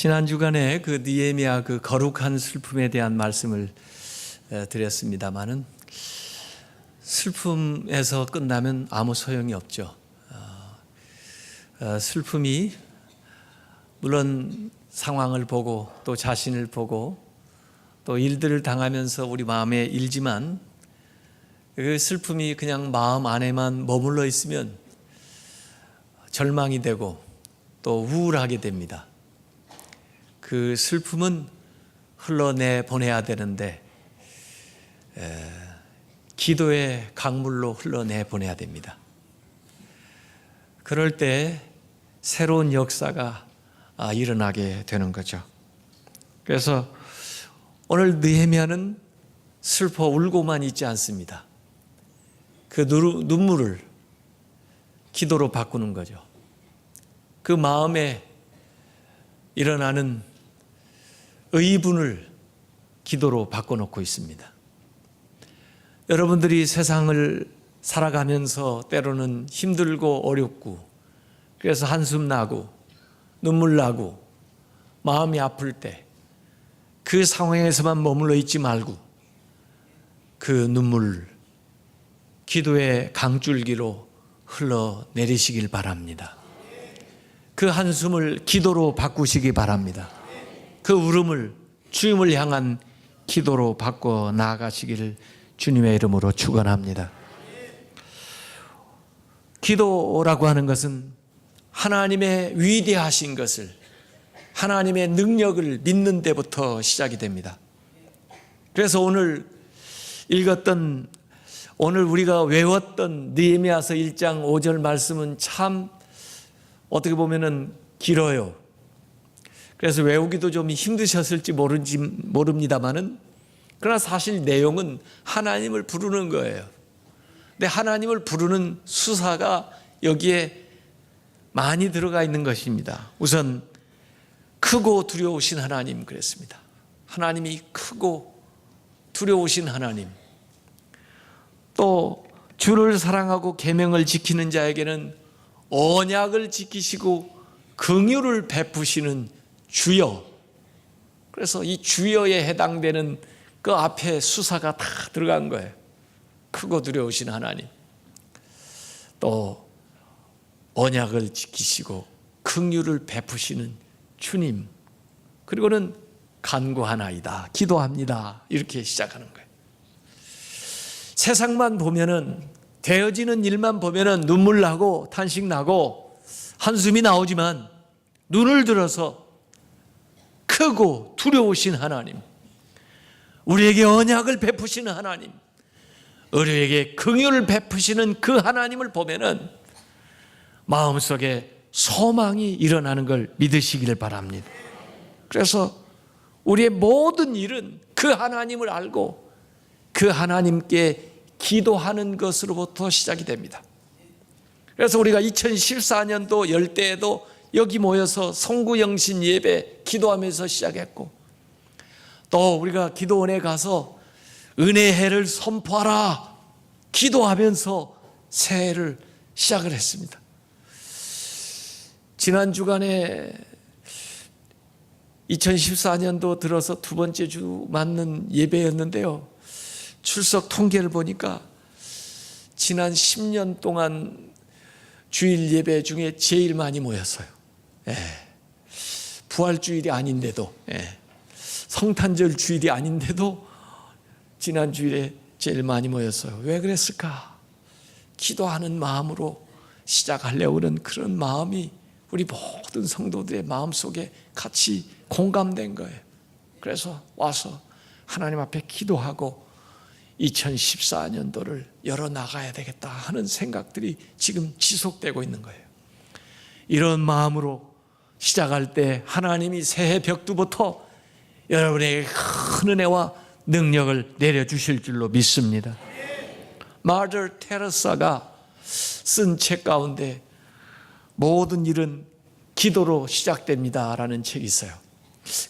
지난 주간에 그 느헤미야 그 거룩한 슬픔에 대한 말씀을 드렸습니다마는 슬픔에서 끝나면 아무 소용이 없죠. 슬픔이 물론 상황을 보고 또 자신을 보고 또 일들을 당하면서 우리 마음에 일지만 그 슬픔이 그냥 마음 안에만 머물러 있으면 절망이 되고 또 우울하게 됩니다. 그 슬픔은 흘러내 보내야 되는데 기도의 강물로 흘러내 보내야 됩니다. 그럴 때 새로운 역사가 일어나게 되는 거죠. 그래서 오늘 느헤미야는 슬퍼 울고만 있지 않습니다. 그 눈물을 기도로 바꾸는 거죠. 그 마음에 일어나는 의분을 기도로 바꿔놓고 있습니다. 여러분들이 세상을 살아가면서 때로는 힘들고 어렵고 그래서 한숨 나고 눈물 나고 마음이 아플 때 그 상황에서만 머물러 있지 말고 그 눈물 기도의 강줄기로 흘러내리시길 바랍니다. 그 한숨을 기도로 바꾸시기 바랍니다. 그 울음을 주님을 향한 기도로 바꿔 나아가시기를 주님의 이름으로 축원합니다. 기도라고 하는 것은 하나님의 위대하신 것을, 하나님의 능력을 믿는 데부터 시작이 됩니다. 그래서 오늘 읽었던, 오늘 우리가 외웠던 느헤미야서 1장 5절 말씀은 참 어떻게 보면은 길어요. 그래서 외우기도 좀 힘드셨을지 모릅니다만은 그러나 사실 내용은 하나님을 부르는 거예요. 근데 하나님을 부르는 수사가 여기에 많이 들어가 있는 것입니다. 우선 크고 두려우신 하나님 그랬습니다. 하나님이 크고 두려우신 하나님. 또 주를 사랑하고 계명을 지키는 자에게는 언약을 지키시고 긍휼을 베푸시는 주여. 그래서 이 주여에 해당되는 그 앞에 수사가 다 들어간 거예요. 크고 두려우신 하나님, 또 언약을 지키시고 긍휼을 베푸시는 주님, 그리고는 간구하나이다, 기도합니다, 이렇게 시작하는 거예요. 세상만 보면은, 되어지는 일만 보면은 눈물 나고 탄식 나고 한숨이 나오지만 눈을 들어서 크고 두려우신 하나님, 우리에게 언약을 베푸시는 하나님, 우리에게 긍휼을 베푸시는 그 하나님을 보면은 마음속에 소망이 일어나는 걸 믿으시기를 바랍니다. 그래서 우리의 모든 일은 그 하나님을 알고 그 하나님께 기도하는 것으로부터 시작이 됩니다. 그래서 우리가 2014년도 열 때에도 여기 모여서 송구영신 예배 기도하면서 시작했고, 또 우리가 기도원에 가서 은혜해를 선포하라 기도하면서 새해를 시작을 했습니다. 지난 주간에 2014년도 들어서 두 번째 주 맞는 예배였는데요, 출석 통계를 보니까 지난 10년 동안 주일 예배 중에 제일 많이 모였어요. 부활주일이 아닌데도, 성탄절 주일이 아닌데도 지난 주일에 제일 많이 모였어요. 왜 그랬을까? 기도하는 마음으로 시작하려고 하는 그런 마음이 우리 모든 성도들의 마음속에 같이 공감된 거예요. 그래서 와서 하나님 앞에 기도하고 2014년도를 열어나가야 되겠다 하는 생각들이 지금 지속되고 있는 거예요. 이런 마음으로 시작할 때 하나님이 새해 벽두부터 여러분에게 큰 은혜와 능력을 내려주실 줄로 믿습니다. 마더 테레사가 쓴 책 가운데 모든 일은 기도로 시작됩니다라는 책이 있어요.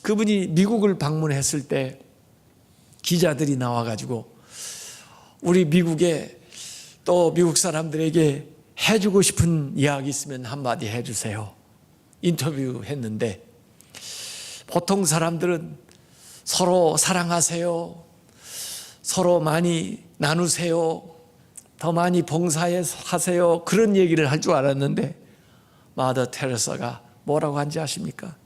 그분이 미국을 방문했을 때 기자들이 나와가지고 우리 미국에 또 미국 사람들에게 해주고 싶은 이야기 있으면 한마디 해주세요. 인터뷰했는데 보통 사람들은 서로 사랑하세요, 서로 많이 나누세요, 더 많이 봉사하세요, 그런 얘기를 할 줄 알았는데 마더 테레사가 뭐라고 한지 아십니까?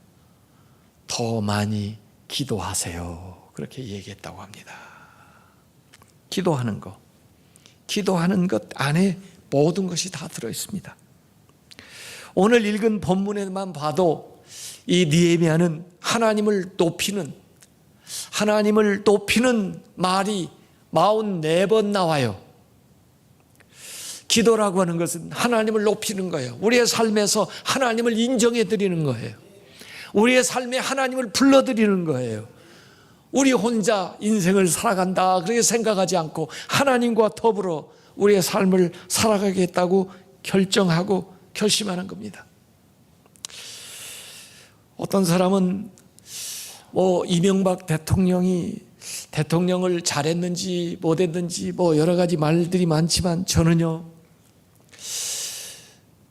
더 많이 기도하세요, 그렇게 얘기했다고 합니다. 기도하는 것 안에 모든 것이 다 들어있습니다. 오늘 읽은 본문에만 봐도 이 느헤미야는 하나님을 높이는 말이 44번 나와요. 기도라고 하는 것은 하나님을 높이는 거예요. 우리의 삶에서 하나님을 인정해 드리는 거예요. 우리의 삶에 하나님을 불러드리는 거예요. 우리 혼자 인생을 살아간다 그렇게 생각하지 않고 하나님과 더불어 우리의 삶을 살아가겠다고 결정하고 결심하는 겁니다. 어떤 사람은 이명박 대통령을 잘했는지 못했는지 여러 가지 말들이 많지만 저는요,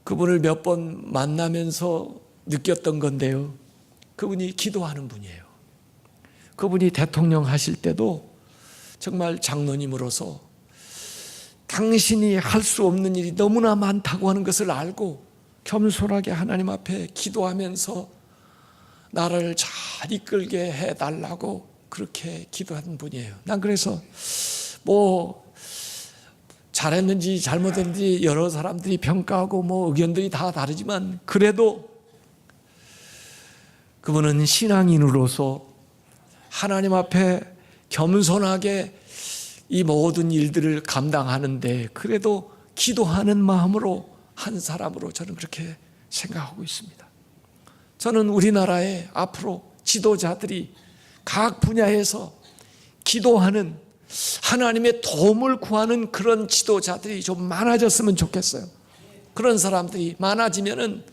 그분을 몇 번 만나면서 느꼈던 건데요, 그분이 기도하는 분이에요. 그분이 대통령 하실 때도 정말 장로님으로서 당신이 할 수 없는 일이 너무나 많다고 하는 것을 알고 겸손하게 하나님 앞에 기도하면서 나를 잘 이끌게 해달라고 그렇게 기도하는 분이에요. 난 그래서 잘했는지 잘못했는지 여러 사람들이 평가하고 의견들이 다 다르지만 그래도 그분은 신앙인으로서 하나님 앞에 겸손하게 이 모든 일들을 감당하는데 그래도 기도하는 마음으로 한 사람으로 저는 그렇게 생각하고 있습니다. 저는 우리나라에 앞으로 지도자들이 각 분야에서 기도하는, 하나님의 도움을 구하는 그런 지도자들이 좀 많아졌으면 좋겠어요. 그런 사람들이 많아지면은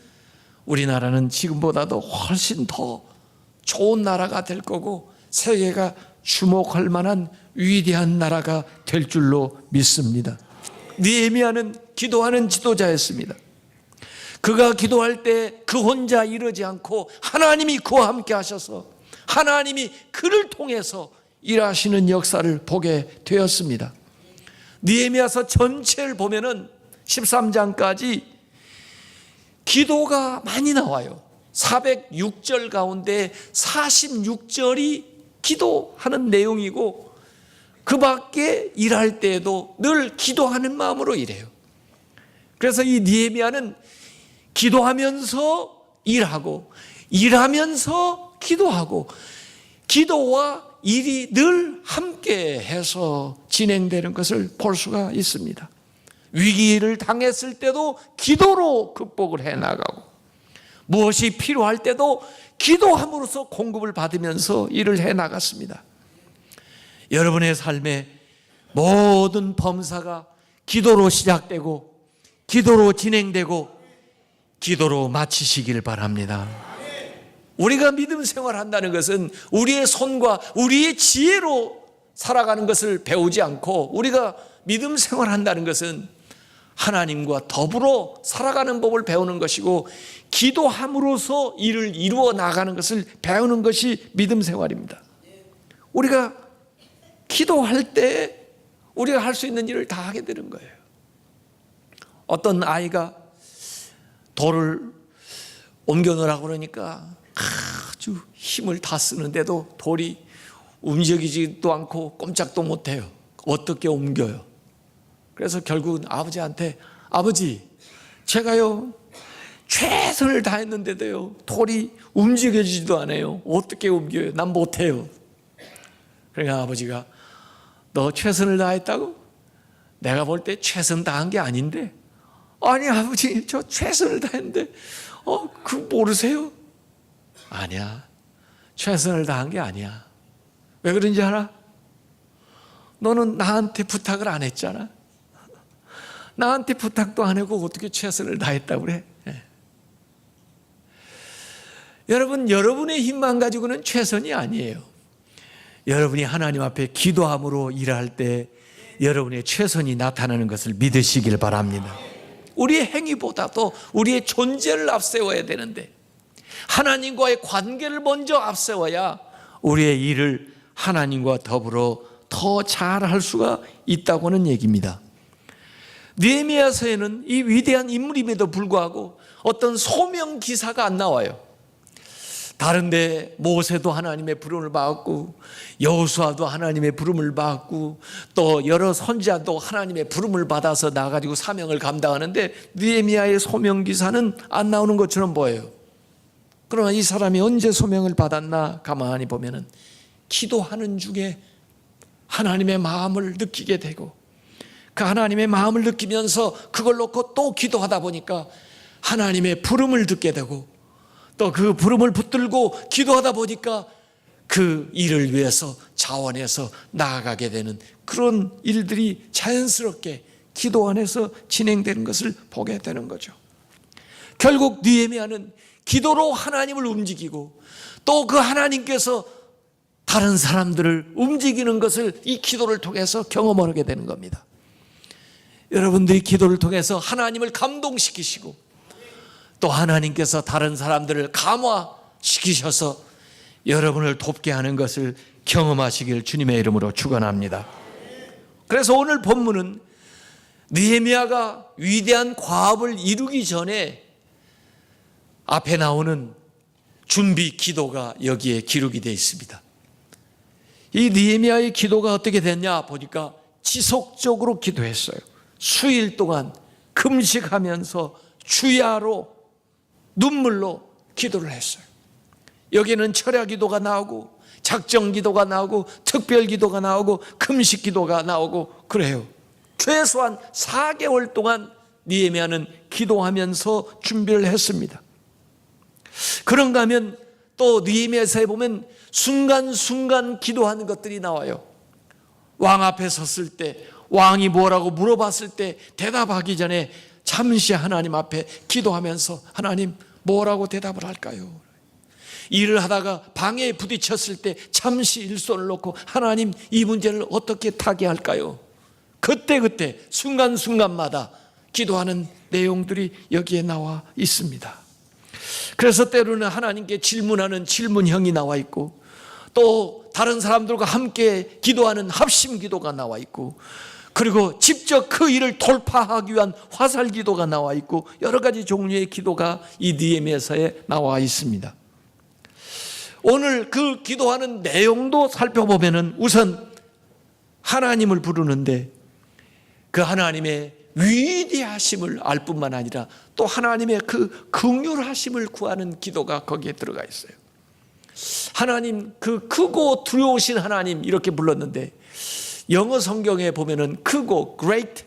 우리나라는 지금보다도 훨씬 더 좋은 나라가 될 거고 세계가 주목할 만한 위대한 나라가 될 줄로 믿습니다. 느헤미야는 기도하는 지도자였습니다. 그가 기도할 때 그 혼자 이르지 않고 하나님이 그와 함께 하셔서 하나님이 그를 통해서 일하시는 역사를 보게 되었습니다. 느헤미야서 전체를 보면은 13장까지 기도가 많이 나와요. 406절 가운데 46절이 기도하는 내용이고 그 밖에 일할 때에도 늘 기도하는 마음으로 일해요. 그래서 이 느헤미야는 기도하면서 일하고 일하면서 기도하고 기도와 일이 늘 함께 해서 진행되는 것을 볼 수가 있습니다. 위기를 당했을 때도 기도로 극복을 해나가고 무엇이 필요할 때도 기도함으로써 공급을 받으면서 일을 해나갔습니다. 여러분의 삶에 모든 범사가 기도로 시작되고 기도로 진행되고 기도로 마치시길 바랍니다. 우리가 믿음 생활한다는 것은 우리의 손과 우리의 지혜로 살아가는 것을 배우지 않고 우리가 믿음 생활한다는 것은 하나님과 더불어 살아가는 법을 배우는 것이고 기도함으로써 일을 이루어 나가는 것을 배우는 것이 믿음 생활입니다. 우리가 기도할 때 우리가 할 수 있는 일을 다 하게 되는 거예요. 어떤 아이가 돌을 옮겨 놓으라고 그러니까 아주 힘을 다 쓰는데도 돌이 움직이지도 않고 꼼짝도 못해요. 어떻게 옮겨요? 그래서 결국은 아버지한테 아버지 제가요 최선을 다했는데도요 돌이 움직여지지도 않아요. 어떻게 옮겨요? 난 못해요. 그러니까 아버지가 너 최선을 다했다고? 내가 볼 때 최선 다한 게 아닌데. 아니 아버지 저 최선을 다했는데 그거 모르세요? 아니야 최선을 다한 게 아니야. 왜 그런지 알아? 너는 나한테 부탁을 안 했잖아. 나한테 부탁도 안 하고 어떻게 최선을 다했다고 그래? 여러분, 여러분의 힘만 가지고는 최선이 아니에요. 여러분이 하나님 앞에 기도함으로 일할 때 여러분의 최선이 나타나는 것을 믿으시길 바랍니다. 우리의 행위보다도 우리의 존재를 앞세워야 되는데 하나님과의 관계를 먼저 앞세워야 우리의 일을 하나님과 더불어 더 잘할 수가 있다고는 얘기입니다. 느헤미야서에는 이 위대한 인물임에도 불구하고 어떤 소명 기사가 안 나와요. 다른데 모세도 하나님의 부름을 받았고 여호수아도 하나님의 부름을 받았고 또 여러 선지자도 하나님의 부름을 받아서 나가지고 사명을 감당하는데 느헤미야의 소명 기사는 안 나오는 것처럼 보여요. 그러나 이 사람이 언제 소명을 받았나 가만히 보면은 기도하는 중에 하나님의 마음을 느끼게 되고 그 하나님의 마음을 느끼면서 그걸 놓고 또 기도하다 보니까 하나님의 부름을 듣게 되고 또 그 부름을 붙들고 기도하다 보니까 그 일을 위해서 자원해서 나아가게 되는 그런 일들이 자연스럽게 기도 안에서 진행되는 것을 보게 되는 거죠. 결국 느헤미야는 기도로 하나님을 움직이고 또 그 하나님께서 다른 사람들을 움직이는 것을 이 기도를 통해서 경험하게 되는 겁니다. 여러분들이 기도를 통해서 하나님을 감동시키시고 또 하나님께서 다른 사람들을 감화시키셔서 여러분을 돕게 하는 것을 경험하시길 주님의 이름으로 축원합니다. 그래서 오늘 본문은 느헤미야가 위대한 과업을 이루기 전에 앞에 나오는 준비 기도가 여기에 기록이 되어 있습니다. 이 느헤미야의 기도가 어떻게 됐냐 보니까 지속적으로 기도했어요. 수일 동안 금식하면서 주야로 눈물로 기도를 했어요. 여기는 철야 기도가 나오고 작정 기도가 나오고 특별 기도가 나오고 금식 기도가 나오고 그래요. 최소한 4개월 동안 느헤미야는 기도하면서 준비를 했습니다. 그런가 하면 또 느헤미야서에 보면 순간순간 기도하는 것들이 나와요. 왕 앞에 섰을 때 왕이 뭐라고 물어봤을 때 대답하기 전에 잠시 하나님 앞에 기도하면서 하나님 뭐라고 대답을 할까요? 일을 하다가 방해에 부딪혔을 때 잠시 일손을 놓고 하나님 이 문제를 어떻게 타개할까요? 그때 순간순간마다 기도하는 내용들이 여기에 나와 있습니다. 그래서 때로는 하나님께 질문하는 질문형이 나와 있고 또 다른 사람들과 함께 기도하는 합심 기도가 나와 있고 그리고 직접 그 일을 돌파하기 위한 화살 기도가 나와 있고 여러 가지 종류의 기도가 이 느헤미야서에 나와 있습니다. 오늘 그 기도하는 내용도 살펴보면은 우선 하나님을 부르는데 그 하나님의 위대하심을 알 뿐만 아니라 또 하나님의 그 긍휼하심을 구하는 기도가 거기에 들어가 있어요. 하나님 그 크고 두려우신 하나님 이렇게 불렀는데 영어 성경에 보면은 크고 great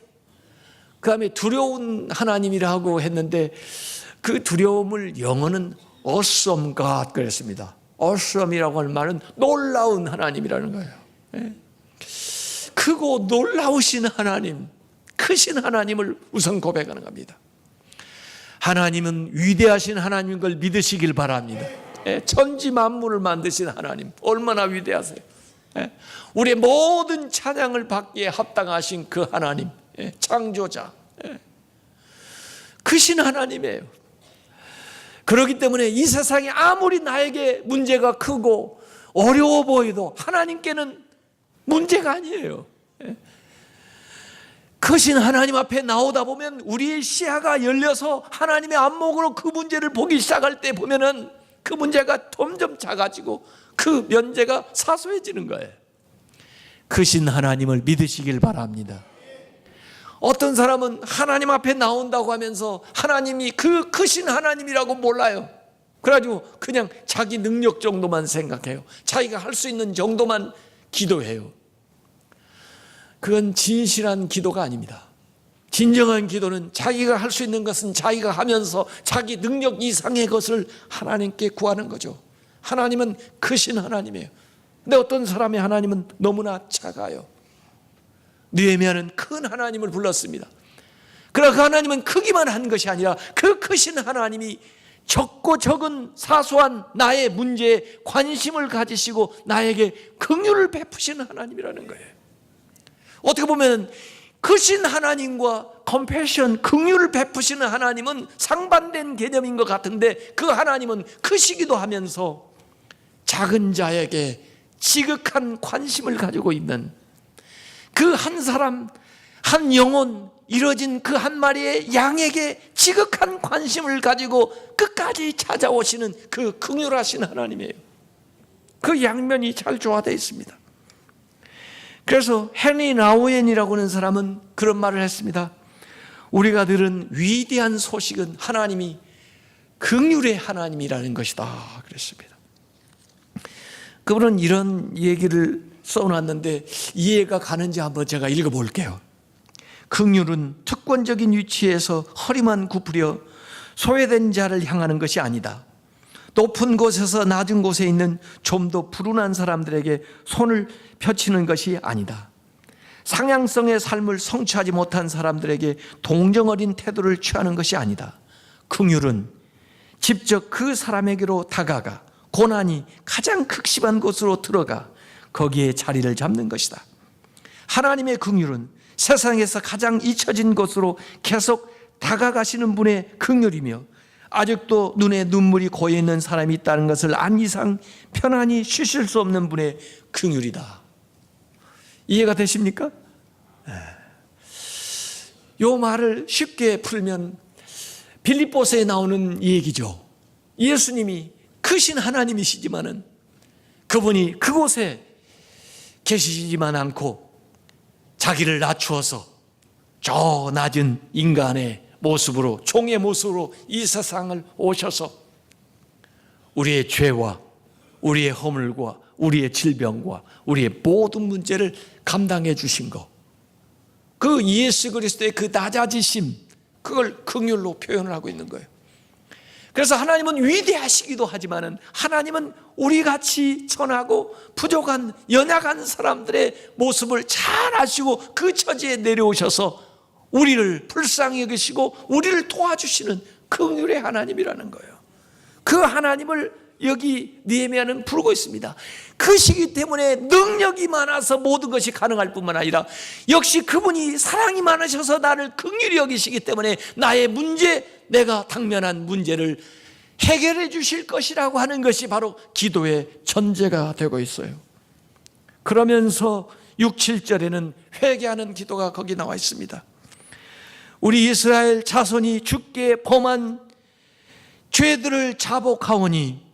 그 다음에 두려운 하나님이라고 했는데 그 두려움을 영어는 awesome God 그랬습니다. awesome이라고 하는 말은 놀라운 하나님이라는 거예요. 크고 놀라우신 하나님, 크신 하나님을 우선 고백하는 겁니다. 하나님은 위대하신 하나님인 걸 믿으시길 바랍니다. 천지 만물을 만드신 하나님 얼마나 위대하세요. 우리의 모든 찬양을 받기에 합당하신 그 하나님, 창조자, 크신 하나님이에요. 그렇기 때문에 이 세상에 아무리 나에게 문제가 크고 어려워 보여도 하나님께는 문제가 아니에요. 크신 하나님 앞에 나오다 보면 우리의 시야가 열려서 하나님의 안목으로 그 문제를 보기 시작할 때 보면은 그 문제가 점점 작아지고 그 면제가 사소해지는 거예요. 크신 하나님을 믿으시길 바랍니다. 어떤 사람은 하나님 앞에 나온다고 하면서 하나님이 그 크신 하나님이라고 몰라요. 그래가지고 그냥 자기 능력 정도만 생각해요. 자기가 할 수 있는 정도만 기도해요. 그건 진실한 기도가 아닙니다. 진정한 기도는 자기가 할 수 있는 것은 자기가 하면서 자기 능력 이상의 것을 하나님께 구하는 거죠. 하나님은 크신 하나님이에요. 근데 어떤 사람의 하나님은 너무나 작아요. 느헤미야는 큰 하나님을 불렀습니다. 그러나 그 하나님은 크기만 한 것이 아니라 그 크신 하나님이 적고 적은 사소한 나의 문제에 관심을 가지시고 나에게 긍휼을 베푸시는 하나님이라는 거예요. 어떻게 보면 크신 하나님과 컴패션, 긍휼을 베푸시는 하나님은 상반된 개념인 것 같은데, 그 하나님은 크시기도 하면서 작은 자에게 지극한 관심을 가지고 있는, 그 한 사람, 한 영혼, 이뤄진 그 한 마리의 양에게 지극한 관심을 가지고 끝까지 찾아오시는 그 긍휼하신 하나님이에요. 그 양면이 잘 조화되어 있습니다. 그래서 헨리 나우엔이라고 하는 사람은 그런 말을 했습니다. 우리가 들은 위대한 소식은 하나님이 긍휼의 하나님이라는 것이다 그랬습니다. 그분은 이런 얘기를 써놨는데 이해가 가는지 한번 제가 읽어볼게요. 긍휼은 특권적인 위치에서 허리만 굽으려 소외된 자를 향하는 것이 아니다. 높은 곳에서 낮은 곳에 있는 좀 더 불운한 사람들에게 손을 펴치는 것이 아니다. 상향성의 삶을 성취하지 못한 사람들에게 동정 어린 태도를 취하는 것이 아니다. 긍휼은 직접 그 사람에게로 다가가 고난이 가장 극심한 곳으로 들어가 거기에 자리를 잡는 것이다. 하나님의 긍휼은 세상에서 가장 잊혀진 곳으로 계속 다가가시는 분의 긍휼이며, 아직도 눈에 눈물이 고여있는 사람이 있다는 것을 안 이상 편안히 쉬실 수 없는 분의 긍휼이다. 이해가 되십니까? 이 말을 쉽게 풀면 빌립보서에 나오는 얘기죠. 예수님이 크신 하나님이시지만은 그분이 그곳에 계시지만 않고 자기를 낮추어서 저 낮은 인간의 모습으로, 종의 모습으로 이 세상을 오셔서 우리의 죄와 우리의 허물과 우리의 질병과 우리의 모든 문제를 감당해 주신 것, 그 예수 그리스도의 그 낮아지심, 그걸 긍휼로 표현을 하고 있는 거예요. 그래서 하나님은 위대하시기도 하지만은 하나님은 우리같이 천하고 부족한 연약한 사람들의 모습을 잘 아시고 그 처지에 내려오셔서 우리를 불쌍히 여기시고 우리를 도와주시는 긍휼의 하나님이라는 거예요. 그 하나님을 여기 느헤미야는 부르고 있습니다. 크시기 때문에 능력이 많아서 모든 것이 가능할 뿐만 아니라 역시 그분이 사랑이 많으셔서 나를 긍휼히 여기시기 때문에 나의 문제, 내가 당면한 문제를 해결해 주실 것이라고 하는 것이 바로 기도의 전제가 되고 있어요. 그러면서 6, 7절에는 회개하는 기도가 거기 나와 있습니다. 우리 이스라엘 자손이 주께 범한 죄들을 자복하오니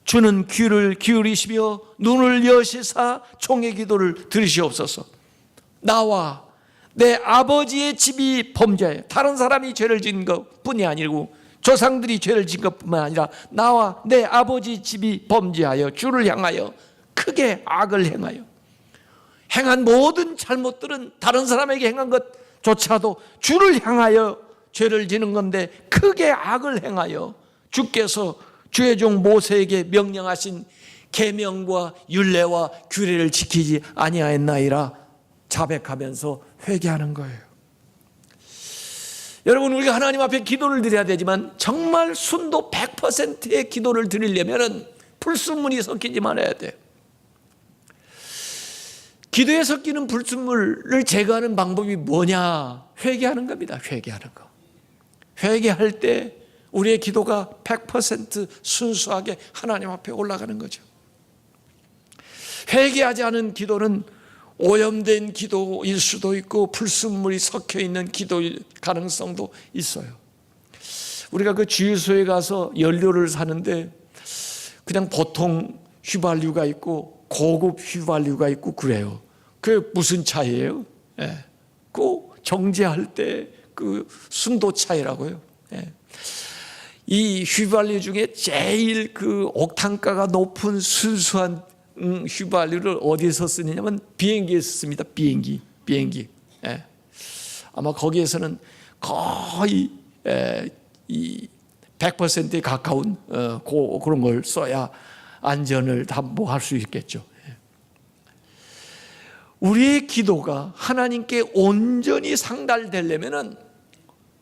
주는 귀를 기울이시며 눈을 여시사 종의 기도를 들으시옵소서. 나와 내 아버지의 집이 범죄하여, 다른 사람이 죄를 지은 것뿐이 아니고 조상들이 죄를 지은 것뿐만 아니라 나와 내 아버지 집이 범죄하여 주를 향하여 크게 악을 행한 모든 잘못들은 다른 사람에게 행한 것조차도 주를 향하여 죄를 지는 건데, 크게 악을 행하여 주께서 주의 종 모세에게 명령하신 계명과 율례와 규례를 지키지 아니하였나이다 자백하면서 회개하는 거예요. 여러분, 우리가 하나님 앞에 기도를 드려야 되지만 정말 순도 100%의 기도를 드리려면 불순물이 섞이지 말아야 돼요. 기도에 섞이는 불순물을 제거하는 방법이 뭐냐? 회개하는 겁니다. 회개하는 거. 회개할 때 우리의 기도가 100% 순수하게 하나님 앞에 올라가는 거죠. 회개하지 않은 기도는 오염된 기도일 수도 있고 불순물이 섞여 있는 기도일 가능성도 있어요. 우리가 그 주유소에 가서 연료를 사는데 그냥 보통 휘발유가 있고 고급 휘발유가 있고 그래요. 그게 무슨 차이예요? 그 정제할 때 그 순도 차이라고요. 이 휘발유 중에 제일 그 옥탄가가 높은 순수한 휘발유를 어디에서 쓰느냐면 비행기에서 씁니다. 비행기. 아마 거기에서는 거의 이 100%에 가까운 그런 걸 써야 안전을 담보할 수 있겠죠. 우리의 기도가 하나님께 온전히 상달되려면은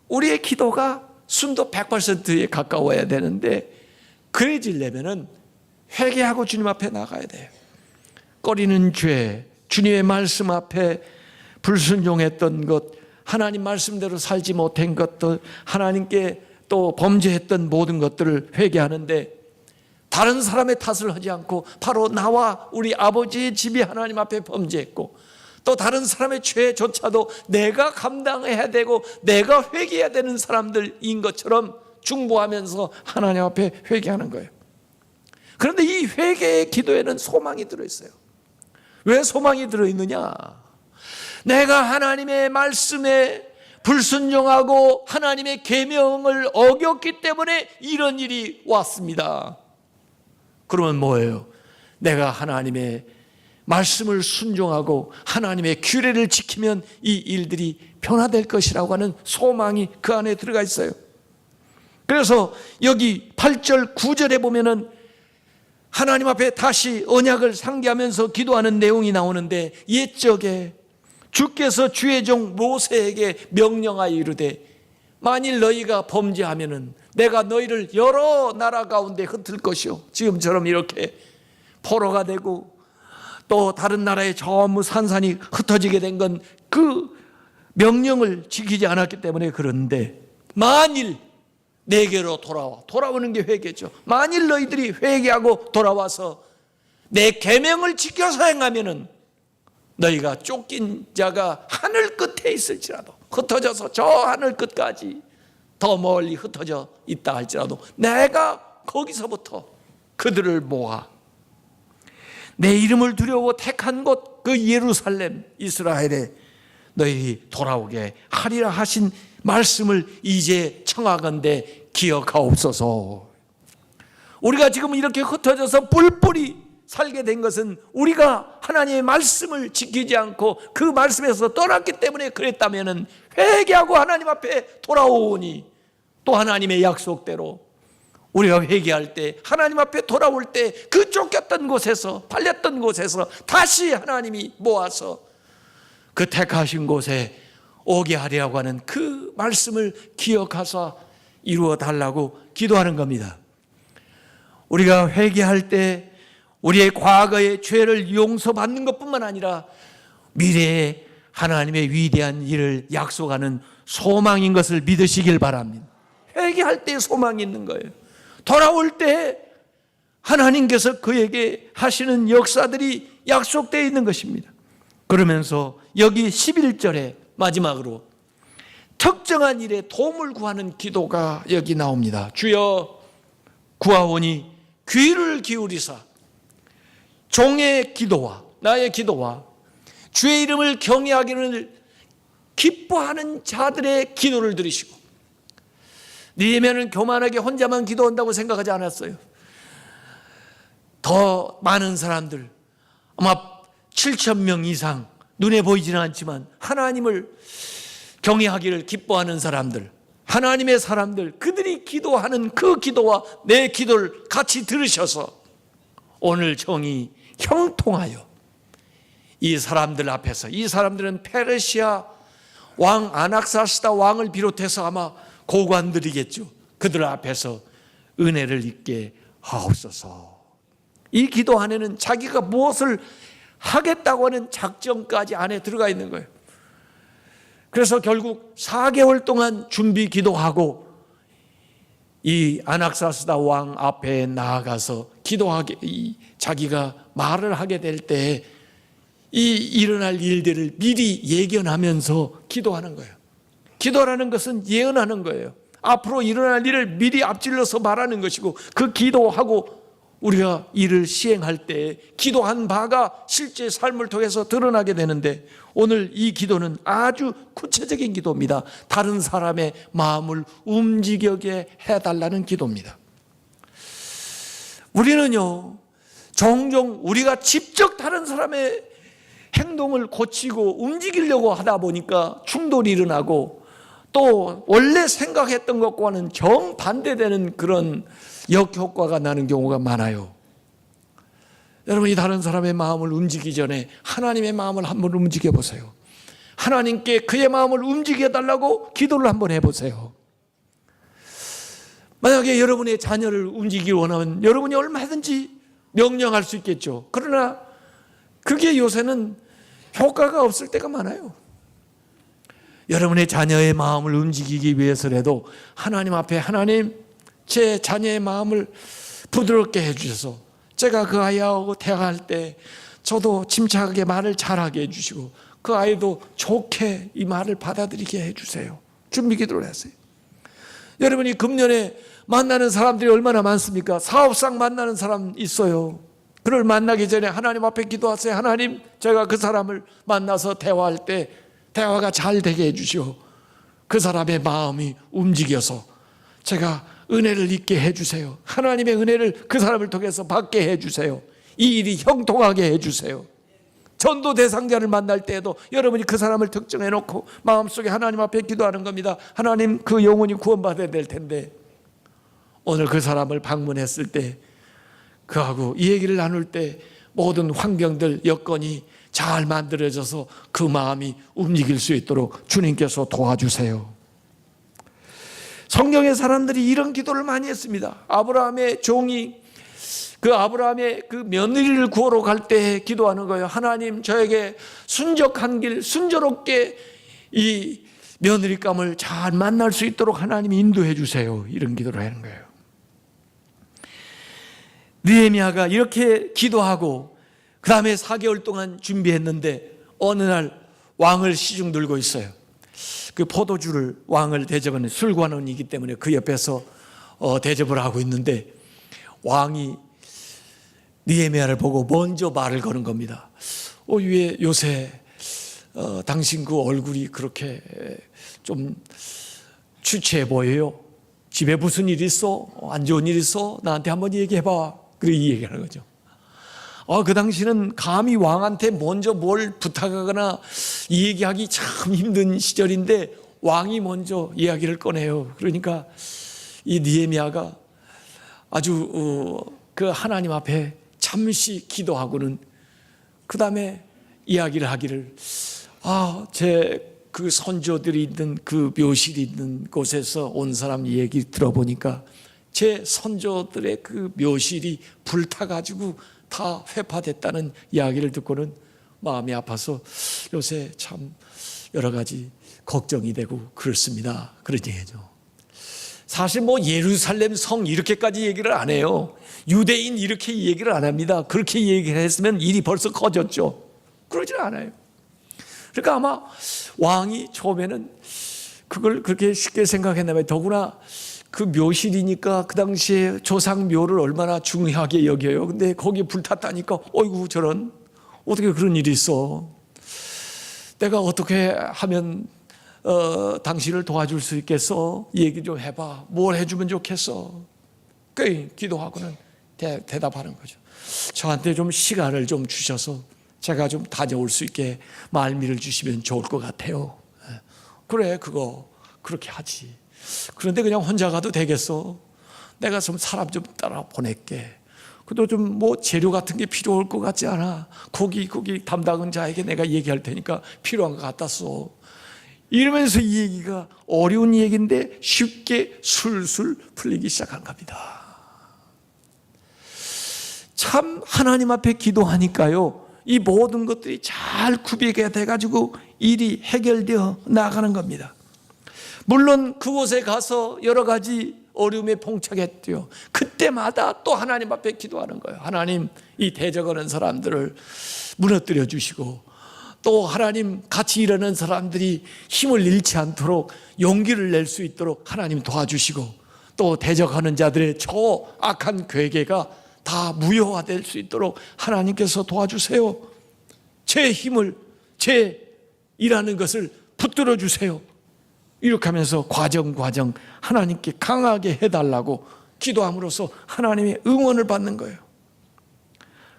우리의 기도가 순도 100%에 가까워야 되는데, 그래지려면은 회개하고 주님 앞에 나가야 돼요. 꺼리는 죄, 주님의 말씀 앞에 불순종했던 것, 하나님 말씀대로 살지 못한 것들, 하나님께 또 범죄했던 모든 것들을 회개하는데 다른 사람의 탓을 하지 않고 바로 나와 우리 아버지의 집이 하나님 앞에 범죄했고 또 다른 사람의 죄조차도 내가 감당해야 되고 내가 회개해야 되는 사람들인 것처럼 중보하면서 하나님 앞에 회개하는 거예요. 그런데 이 회개의 기도에는 소망이 들어있어요. 왜 소망이 들어있느냐? 내가 하나님의 말씀에 불순종하고 하나님의 계명을 어겼기 때문에 이런 일이 왔습니다. 그러면 뭐예요? 내가 하나님의 말씀을 순종하고 하나님의 규례를 지키면 이 일들이 변화될 것이라고 하는 소망이 그 안에 들어가 있어요. 그래서 여기 8절 9절에 보면은 하나님 앞에 다시 언약을 상기하면서 기도하는 내용이 나오는데 옛적에 주께서 주의 종 모세에게 명령하여 이르되 만일 너희가 범죄하면은 내가 너희를 여러 나라 가운데 흩을 것이요, 지금처럼 이렇게 포로가 되고 또 다른 나라에 전부 산산이 흩어지게 된 건 그 명령을 지키지 않았기 때문에 그런데 만일 내게로 돌아오는 게 회개죠. 만일 너희들이 회개하고 돌아와서 내 계명을 지켜서 행하면은 너희가 쫓긴 자가 하늘 끝에 있을지라도 흩어져서 저 하늘 끝까지 더 멀리 흩어져 있다 할지라도 내가 거기서부터 그들을 모아 내 이름을 두려워 택한 곳 그 예루살렘 이스라엘에 너희 돌아오게 하리라 하신 말씀을 이제 청하건대 기억하옵소서. 우리가 지금 이렇게 흩어져서 뿔뿔이 살게 된 것은 우리가 하나님의 말씀을 지키지 않고 그 말씀에서 떠났기 때문에 그랬다면 회개하고 하나님 앞에 돌아오니 또 하나님의 약속대로 우리가 회개할 때 하나님 앞에 돌아올 때 그 쫓겼던 곳에서 팔렸던 곳에서 다시 하나님이 모아서 그 택하신 곳에 오게 하려고 하는 그 말씀을 기억하사 이루어 달라고 기도하는 겁니다. 우리가 회개할 때 우리의 과거의 죄를 용서받는 것뿐만 아니라 미래에 하나님의 위대한 일을 약속하는 소망인 것을 믿으시길 바랍니다. 회개할 때 소망이 있는 거예요. 돌아올 때 하나님께서 그에게 하시는 역사들이 약속되어 있는 것입니다. 그러면서 여기 11절에 마지막으로 특정한 일에 도움을 구하는 기도가 여기 나옵니다. 주여 구하오니 귀를 기울이사 종의 기도와 나의 기도와 주의 이름을 경외하기를 기뻐하는 자들의 기도를 들으시고, 느헤미야는 교만하게 혼자만 기도한다고 생각하지 않았어요. 더 많은 사람들, 아마 7,000명 이상, 눈에 보이지는 않지만 하나님을 경외하기를 기뻐하는 사람들, 하나님의 사람들, 그들이 기도하는 그 기도와 내 기도를 같이 들으셔서 오늘 정이 형통하여 이 사람들 앞에서, 이 사람들은 페르시아 왕 아낙사스다 왕을 비롯해서 아마 고관들이겠죠. 그들 앞에서 은혜를 입게 하옵소서. 이 기도 안에는 자기가 무엇을 하겠다고 하는 작정까지 안에 들어가 있는 거예요. 그래서 결국 4개월 동안 준비 기도하고 이 아낙사스다 왕 앞에 나아가서 기도하게, 자기가 말을 하게 될 때 이 일어날 일들을 미리 예견하면서 기도하는 거예요. 기도라는 것은 예언하는 거예요. 앞으로 일어날 일을 미리 앞질러서 말하는 것이고, 그 기도하고 우리가 일을 시행할 때 기도한 바가 실제 삶을 통해서 드러나게 되는데, 오늘 이 기도는 아주 구체적인 기도입니다. 다른 사람의 마음을 움직이게 해달라는 기도입니다. 우리는요, 종종 우리가 직접 다른 사람의 행동을 고치고 움직이려고 하다 보니까 충돌이 일어나고, 또 원래 생각했던 것과는 정반대되는 그런 역효과가 나는 경우가 많아요. 여러분이 다른 사람의 마음을 움직이기 전에 하나님의 마음을 한번 움직여 보세요. 하나님께 그의 마음을 움직여 달라고 기도를 한번 해보세요. 만약에 여러분의 자녀를 움직이기 원하면 여러분이 얼마든지 명령할 수 있겠죠. 그러나 그게 요새는 효과가 없을 때가 많아요. 여러분의 자녀의 마음을 움직이기 위해서라도 하나님 앞에 하나님, 제 자녀의 마음을 부드럽게 해주셔서 제가 그 아이하고 대화할 때 저도 침착하게 말을 잘하게 해주시고 그 아이도 좋게 이 말을 받아들이게 해주세요. 준비 기도를 했어요. 여러분이 금년에 만나는 사람들이 얼마나 많습니까? 사업상 만나는 사람 있어요. 그를 만나기 전에 하나님 앞에 기도하세요. 하나님, 제가 그 사람을 만나서 대화할 때 대화가 잘 되게 해주시오. 그 사람의 마음이 움직여서 제가 은혜를 잊게 해주세요. 하나님의 은혜를 그 사람을 통해서 받게 해주세요. 이 일이 형통하게 해주세요. 전도 대상자를 만날 때에도 여러분이 그 사람을 특정해 놓고 마음속에 하나님 앞에 기도하는 겁니다. 하나님, 그 영혼이 구원받아야 될 텐데 오늘 그 사람을 방문했을 때 그하고 이 얘기를 나눌 때 모든 환경들, 여건이 잘 만들어져서 그 마음이 움직일 수 있도록 주님께서 도와주세요. 성경의 사람들이 이런 기도를 많이 했습니다. 아브라함의 종이 그 아브라함의 그 며느리를 구하러 갈 때 기도하는 거예요. 하나님, 저에게 순적한 길, 순조롭게 이 며느리감을 잘 만날 수 있도록 하나님 인도해 주세요. 이런 기도를 하는 거예요. 느헤미야가 이렇게 기도하고 그 다음에 4개월 동안 준비했는데 어느 날 왕을 시중 들고 있어요. 그 포도주를 왕을 대접하는 술관원이기 때문에 그 옆에서 대접을 하고 있는데 왕이 느헤미야를 보고 먼저 말을 거는 겁니다. 왜 요새 당신 그 얼굴이 그렇게 좀 추치해 보여요? 집에 무슨 일 있어? 안 좋은 일 있어? 나한테 한번 얘기해봐. 그렇게 얘기하는 거죠. 그 당시는 감히 왕한테 먼저 뭘 부탁하거나 얘기하기 참 힘든 시절인데 왕이 먼저 이야기를 꺼내요. 그러니까 이 느헤미야가 아주 그 하나님 앞에 잠시 기도하고는 그 다음에 이야기를 하기를 제 그 선조들이 있는 그 묘실이 있는 곳에서 온 사람 얘기 들어보니까 제 선조들의 그 묘실이 불타가지고 다 회파됐다는 이야기를 듣고는 마음이 아파서 요새 참 여러 가지 걱정이 되고 그렇습니다. 그런 얘기죠. 사실 뭐 예루살렘 성 이렇게까지 얘기를 안 해요. 유대인 이렇게 얘기를 안 합니다. 그렇게 얘기를 했으면 일이 벌써 커졌죠. 그러지 않아요. 그러니까 아마 왕이 처음에는 그걸 그렇게 쉽게 생각했나 봐요. 더구나 그 묘실이니까 그 당시에 조상 묘를 얼마나 중요하게 여겨요. 근데 거기 불탔다니까 어이구 저런 어떻게 그런 일이 있어. 내가 어떻게 하면 당신을 도와줄 수 있겠어? 얘기 좀 해봐. 뭘 해주면 좋겠어? 그 기도하고는 대답하는 거죠. 저한테 좀 시간을 좀 주셔서 제가 좀 다녀올 수 있게 말미를 주시면 좋을 것 같아요. 그래, 그거 그렇게 하지. 그런데 그냥 혼자 가도 되겠어? 내가 좀 사람 좀 따라 보낼게. 그래도 좀 뭐 재료 같은 게 필요할 것 같지 않아? 거기 담당은 자에게 내가 얘기할 테니까 필요한 거 갖다 써. 이러면서 이 얘기가 어려운 얘기인데 쉽게 술술 풀리기 시작한 겁니다. 참 하나님 앞에 기도하니까요, 이 모든 것들이 잘 구비가 돼가지고 일이 해결되어 나가는 겁니다. 물론 그곳에 가서 여러 가지 어려움에 봉착했죠. 그때마다 또 하나님 앞에 기도하는 거예요. 하나님, 이 대적하는 사람들을 무너뜨려 주시고, 또 하나님 같이 일하는 사람들이 힘을 잃지 않도록 용기를 낼 수 있도록 하나님 도와주시고, 또 대적하는 자들의 저 악한 괴계가 다 무효화될 수 있도록 하나님께서 도와주세요. 제 힘을, 제 일하는 것을 붙들어 주세요. 이렇게 하면서 과정 하나님께 강하게 해달라고 기도함으로써 하나님의 응원을 받는 거예요.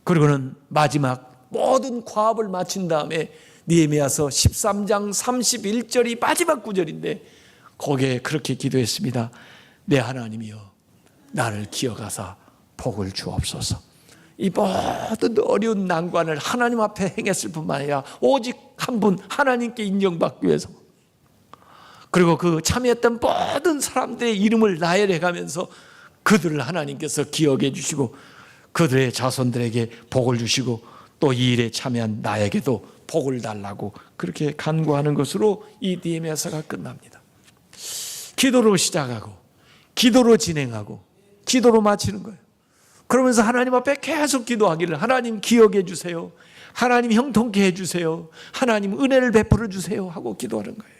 그리고는 마지막 모든 과업을 마친 다음에 느헤미야서 13장 31절이 마지막 구절인데 거기에 그렇게 기도했습니다. 내 하나님이여, 나를 기억하사 복을 주옵소서. 이 모든 어려운 난관을 하나님 앞에 행했을 뿐만 아니라 오직 한 분 하나님께 인정받기 위해서, 그리고 그 참여했던 모든 사람들의 이름을 나열해가면서 그들을 하나님께서 기억해 주시고 그들의 자손들에게 복을 주시고 또 이 일에 참여한 나에게도 복을 달라고 그렇게 간구하는 것으로 이 느헤미야서가 끝납니다. 기도로 시작하고 기도로 진행하고 기도로 마치는 거예요. 그러면서 하나님 앞에 계속 기도하기를, 하나님 기억해 주세요, 하나님 형통케 해주세요, 하나님 은혜를 베풀어 주세요 하고 기도하는 거예요.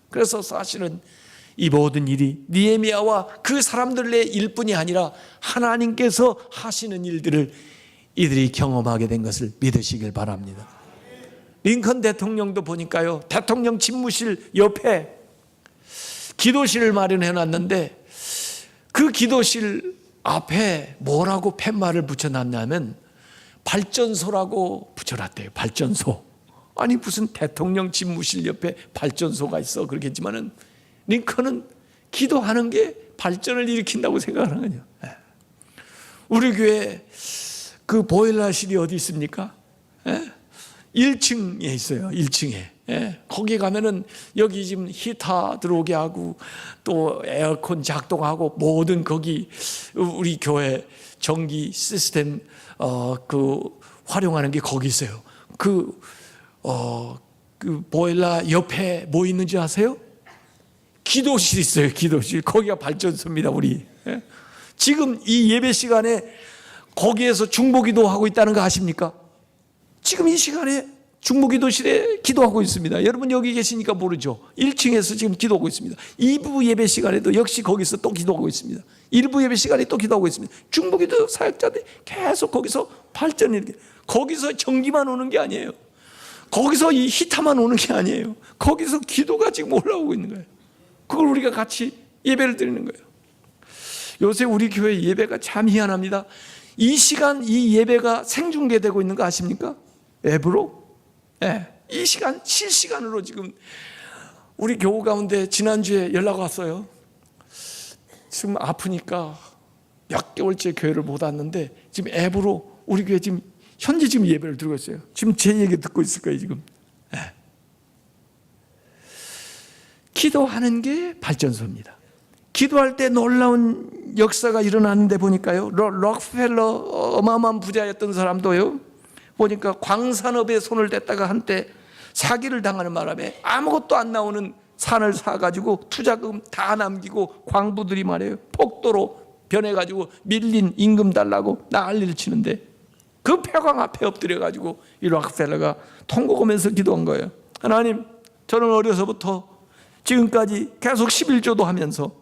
그래서 사실은 이 모든 일이 느헤미야와 그 사람들의 일뿐이 아니라 하나님께서 하시는 일들을 이들이 경험하게 된 것을 믿으시길 바랍니다. 링컨 대통령도 보니까요, 대통령 집무실 옆에 기도실을 마련해 놨는데 그 기도실 앞에 뭐라고 팻말을 붙여놨냐면 발전소라고 붙여놨대요. 발전소. 아니 무슨 대통령 집무실 옆에 발전소가 있어 그러겠지만은 링컨은 기도하는 게 발전을 일으킨다고 생각하는 거예요. 우리 교회 그 보일러실이 어디 있습니까? 1층에 있어요. 1층에. 거기 가면은 여기 지금 히터 들어오게 하고 또 에어컨 작동하고 모든 거기 우리 교회 전기 시스템 그 활용하는 게 거기 있어요. 그 보일러 옆에 뭐 있는지 아세요? 기도실 있어요. 기도실. 거기가 발전소입니다. 우리. 지금 이 예배 시간에 거기에서 중보기도 하고 있다는 거 아십니까? 지금 이 시간에 중보기도실에 기도하고 있습니다. 여러분 여기 계시니까 모르죠. 1층에서 지금 기도하고 있습니다. 2부 예배 시간에도 역시 거기서 또 기도하고 있습니다. 1부 예배 시간에 또 기도하고 있습니다. 중보기도 사역자들이 계속 거기서 발전이 이렇게, 거기서 전기만 오는 게 아니에요. 거기서 이 히터만 오는 게 아니에요. 거기서 기도가 지금 올라오고 있는 거예요. 그걸 우리가 같이 예배를 드리는 거예요. 요새 우리 교회 예배가 참 희한합니다. 이 시간 이 예배가 생중계되고 있는 거 아십니까? 앱으로? 이 시간 실시간으로 지금 우리 교우 가운데 지난주에 연락 왔어요. 지금 아프니까 몇 개월째 교회를 못 왔는데 지금 앱으로 우리 교회 지금 현재 지금 예배를 드리고 있어요. 지금 제 얘기 듣고 있을 거예요 지금. 기도하는 게 발전소입니다. 기도할 때 놀라운 역사가 일어나는데 보니까요, 록펠러 어마어마한 부자였던 사람도요, 보니까 광산업에 손을 댔다가 한때 사기를 당하는 바람에 아무것도 안 나오는 산을 사가지고 투자금 다 남기고 광부들이 말이에요 폭도로 변해가지고 밀린 임금 달라고 난리를 치는데 그 폐광 앞에 엎드려가지고 이 록펠러가 통곡하면서 기도한 거예요. 하나님, 저는 어려서부터 지금까지 계속 11조도 하면서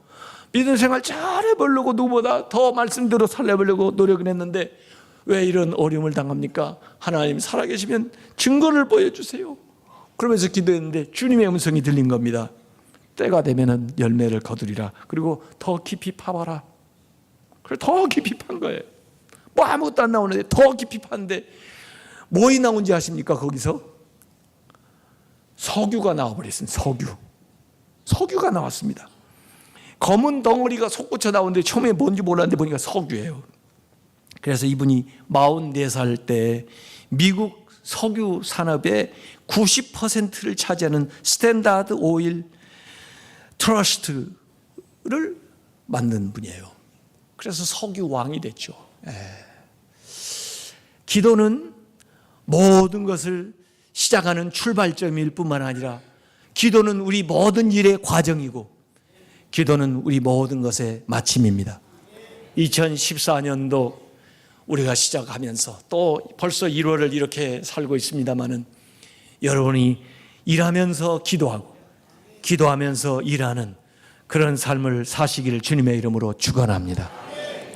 믿음 생활 잘해보려고 누구보다 더 말씀대로 살려보려고 노력을 했는데 왜 이런 어려움을 당합니까? 하나님 살아계시면 증거를 보여주세요. 그러면서 기도했는데 주님의 음성이 들린 겁니다. 때가 되면 열매를 거두리라. 그리고 더 깊이 파봐라. 그래서 더 깊이 판 거예요. 뭐 아무것도 안 나오는데 더 깊이 팠는데 뭐이 나온지 아십니까? 거기서 석유가 나와버렸습니다. 석유가 나왔습니다. 검은 덩어리가 솟구쳐 나오는데 처음에 뭔지 몰랐는데 보니까 석유예요. 그래서 이분이 44살 때 미국 석유 산업의 90%를 차지하는 스탠다드 오일 트러스트를 만든 분이에요. 그래서 석유 왕이 됐죠. 기도는 모든 것을 시작하는 출발점일 뿐만 아니라 기도는 우리 모든 일의 과정이고 기도는 우리 모든 것의 마침입니다. 2014년도 우리가 시작하면서 또 벌써 1월을 이렇게 살고 있습니다마는 여러분이 일하면서 기도하고 기도하면서 일하는 그런 삶을 사시기를 주님의 이름으로 축원합니다.